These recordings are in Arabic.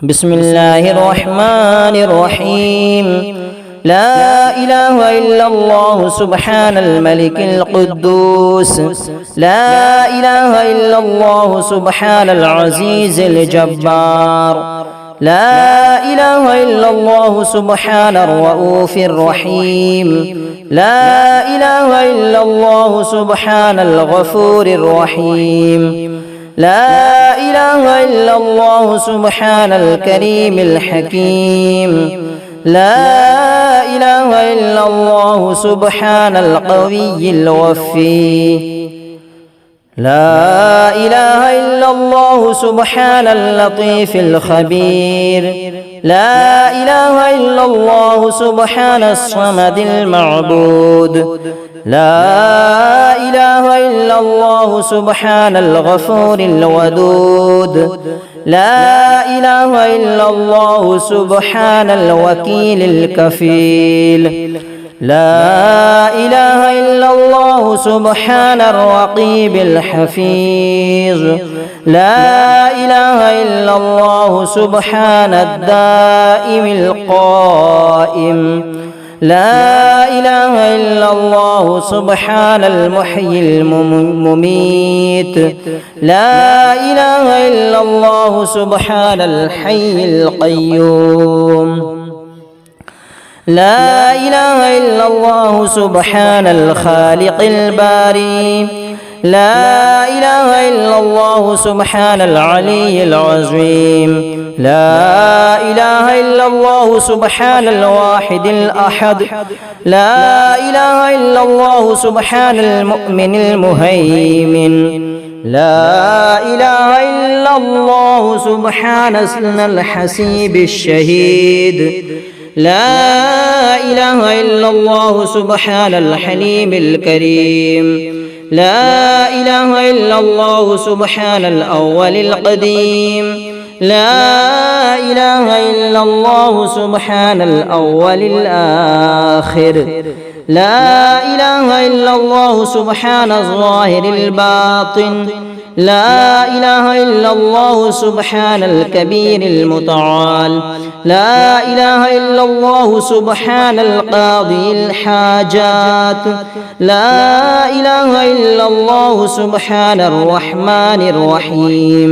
بسم الله الرحمن الرحيم. لا إله إلا الله سبحان الملك القدوس. لا إله إلا الله سبحان العزيز الجبار. لا إله إلا الله سبحان الرؤوف الرحيم. لا إله إلا الله سبحان الغفور الرحيم. لا إله إلا الله سبحان الكريم الحكيم. لا إله إلا الله سبحان القوي الوفي. لا إله إلا الله سبحان اللطيف الخبير. لا إله إلا الله سبحان الصمد المعبود. لا إله إلا الله سبحان الغفور الودود. لا إله إلا الله سبحان الوكيل الكفيل. لا إله إلا الله سبحان الرقيب الحفيظ. لا إله إلا الله سبحان الدائم القائم. لا إله إلا الله سبحان المحيي المميت. لا إله إلا الله سبحان الحي القيوم. لا إله إلا الله سبحان الخالق الباري. لا إله إلا الله سبحان العلي العظيم. لا إله إلا الله سبحان الواحد الأحد. لا إله إلا الله سبحان المؤمن المهيمن. لا إله إلا الله سبحان الحسيب الشهيد. لا إله إلا الله سبحان الحليم الكريم. لا إله إلا الله سبحان الأول القديم. لا إله إلا الله سبحان الأول الآخر. لا إله إلا الله سبحان الظاهر الباطن. لا إله إلا الله سبحان الكبير المتعال. لا إله إلا الله سبحان القاضي الحاجات. لا إله إلا الله سبحان الرحمن الرحيم.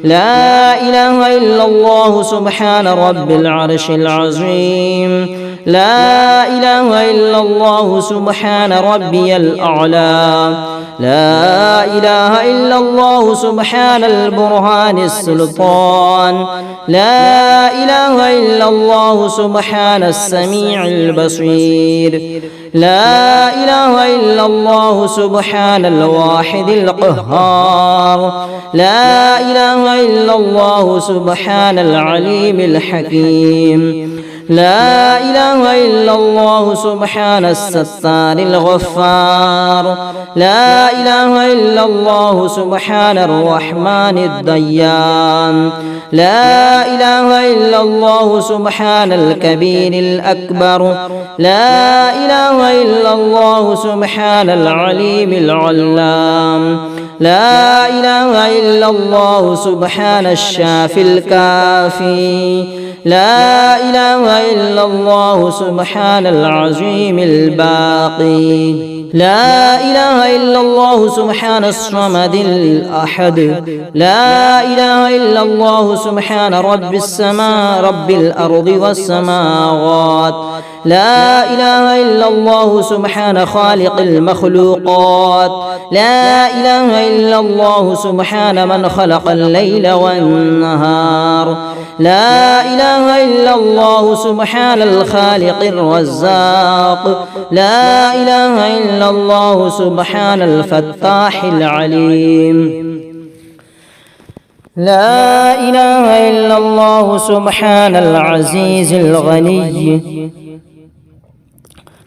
لا إله إلا الله سبحان رب العرش العظيم. لا إله إلا الله سبحان ربي الأعلى. لا إله إلا الله سبحان البرهان السلطان. لا إله إلا الله سبحان السميع البصير. لا إله إلا الله سبحان الواحد القهار. لا إله إلا الله سبحان العليم الحكيم. لا إله إلا الله سبحان الستار الغفار. لا إله إلا الله سبحان الرحمن الديان. لا إله إلا الله سبحان الكبير الأكبر. لا إله إلا الله سبحان العليم العلام. لا إله إلا الله سبحان الشافي الكافي. لا إله إلا الله سبحان العظيم الباقي. لا إله إلا الله سبحان الصمد الأحد. لا إله إلا الله سبحان رب السماء رب الأرض والسماوات. لا إله إلا الله سبحان خالق المخلوقات. لا إله إلا الله سبحان من خلق الليل والنهار. لا إله إلا الله سبحان الخالق الرزاق. لا إله إلا الله سبحان الفتاح العليم. لا إله إلا الله سبحان العزيز الغني.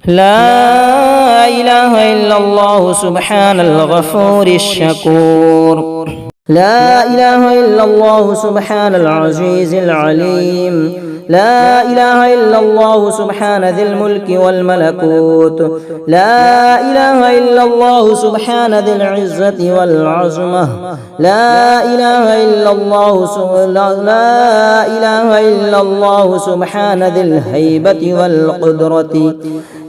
لا إله إلا الله سبحان الغفور الشكور. لا إله إلا الله سبحان العزيز العليم. لا إله إلا الله سبحان ذي الملك والملكوت. لا إله إلا الله سبحان ذي العزة والعظمة. لا إله إلا الله سبحان ذي الهيبة والقدرة.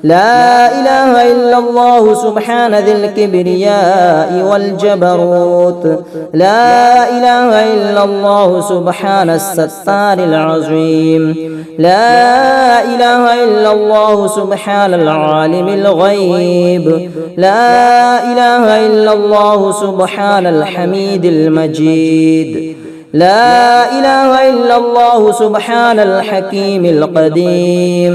لا إله إلا الله سبحان ذي الكبرياء والجبروت. لا إله إلا الله سبحان الستار العظيم. لا إله إلا الله سبحان العالم الغيب. لا إله إلا الله سبحان الحميد المجيد. لا إله إلا الله سبحان الحكيم القديم.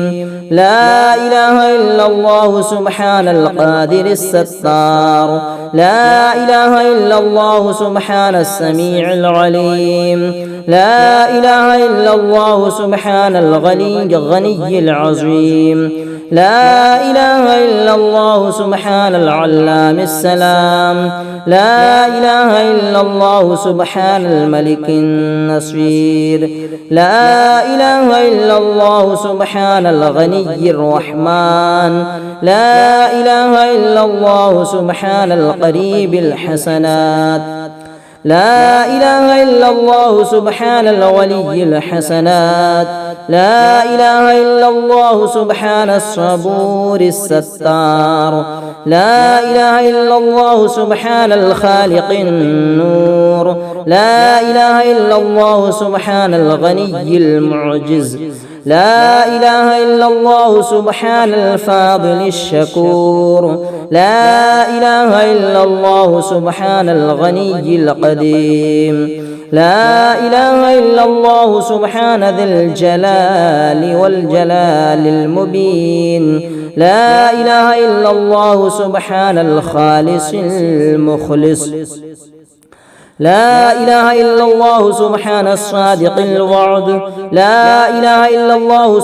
لا إله إلا الله سبحان القادر الستار. لا إله إلا الله سبحان السميع العليم. لا إله إلا الله سبحان الغني العظيم. لا إله إلا الله سبحان العلام السلام. لا إله إلا الله سبحان الملك النصير. لا إله إلا الله سبحان الغني الرحمن. لا إله إلا الله سبحان القريب الحسنات. لا إله إلا الله سبحان الولي الحسنات. لا إله إلا الله سبحان الصبور الستار. لا إله إلا الله سبحان الخالق النور. لا إله إلا الله سبحان الغني المعجز. لا إله إلا الله سبحان الفاضل الشكور. لا إله إلا الله سبحان الغني القديم. لا إله إلا الله سبحان ذي الجلال والجلال المبين. لا إله إلا الله سبحان الخالص المخلص. لا إله إلا الله سبحان الصادق الوعد. لا إله إلا الله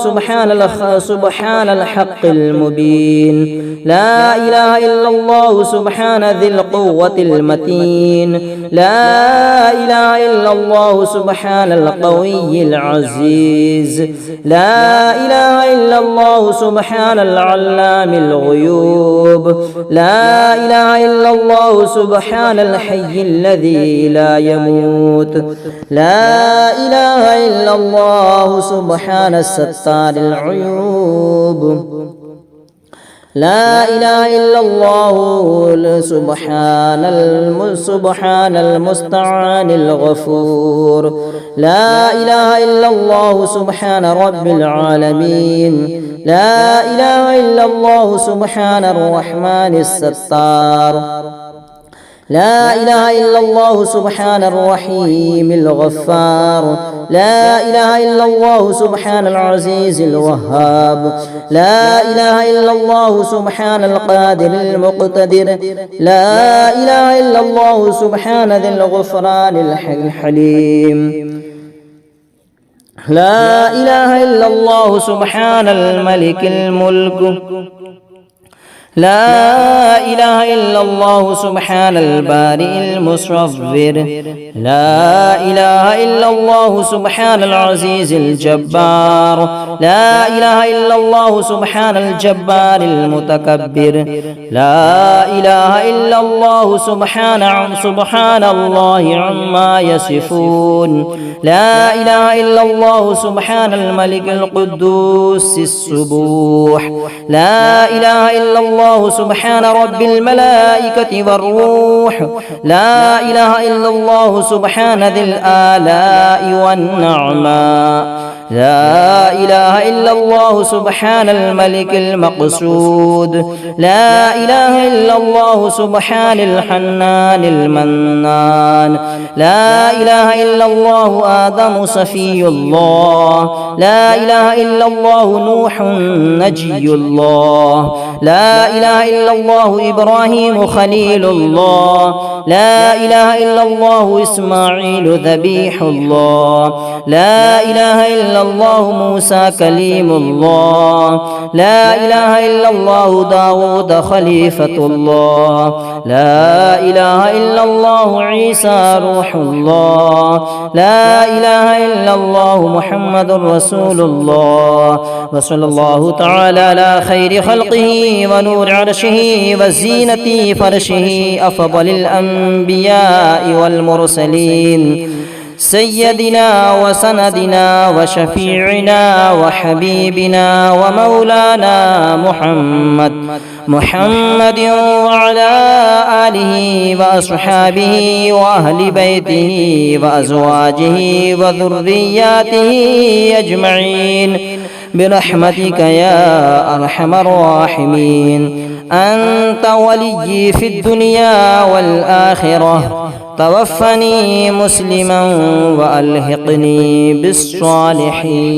سبحان الحق المبين. لا إله إلا الله سبحان ذي القوة المتين. لا إله إلا الله سبحان القوي العزيز. لا إله إلا الله سبحان العلام الغيوب. لا إله إلا الله سبحان الحي الذي لا يموت. لا إله إلا الله سبحان الستار العيوب. لا إله إلا الله سبحان المستعان الغفور. لا إله إلا الله سبحان رب العالمين. لا إله إلا الله سبحان الرحمن الستار. لا إله إلا الله سبحان الرحيم الغفار. لا إله إلا الله سبحان العزيز الوهاب. لا إله إلا الله سبحان القادر المقتدر. لا إله إلا الله سبحان ذي الغفران الحليم. لا إله إلا الله سبحان الملك الملك. لا إله إلا الله سبحان البارئ المصور. لا إله إلا الله سبحان العزيز الجبار. لا إله إلا الله سبحان الجبار المتكبر. لا إله إلا الله سبحان الله عما يصفون. لا إله إلا الله سبحان الملك القدوس السبوح. لا إله إلا الله سبحان رب الملائكة والروح. لا إله إلا الله سبحان ذي الآلاء والنعماء. لا إله إلا الله سبحان الملك المقصود. لا إله إلا الله سبحان الحنان المنان. لا إله إلا الله آدم صفي الله. لا إله إلا الله نوح نجي الله. لا إله إلا الله إبراهيم خليل الله، لا إله إلا الله إسماعيل ذبيح الله، لا إله إلا الله موسى كليم الله، لا إله إلا الله داود خليفة الله، لا إله إلا الله عيسى روح الله، لا إله إلا الله محمد رسول الله. وصلى الله تعالى على خير خلقه ونور عرشه وزينة فرشه أفضل الأنبياء والمرسلين سيدنا وسندنا وشفيعنا وحبيبنا ومولانا محمد وعلى آله وأصحابه وأهل بيته وأزواجه وذرياته أجمعين برحمتك يا أرحم الراحمين. أنت ولي في الدنيا والآخرة، توفني مسلما وألحقني بالصالحين.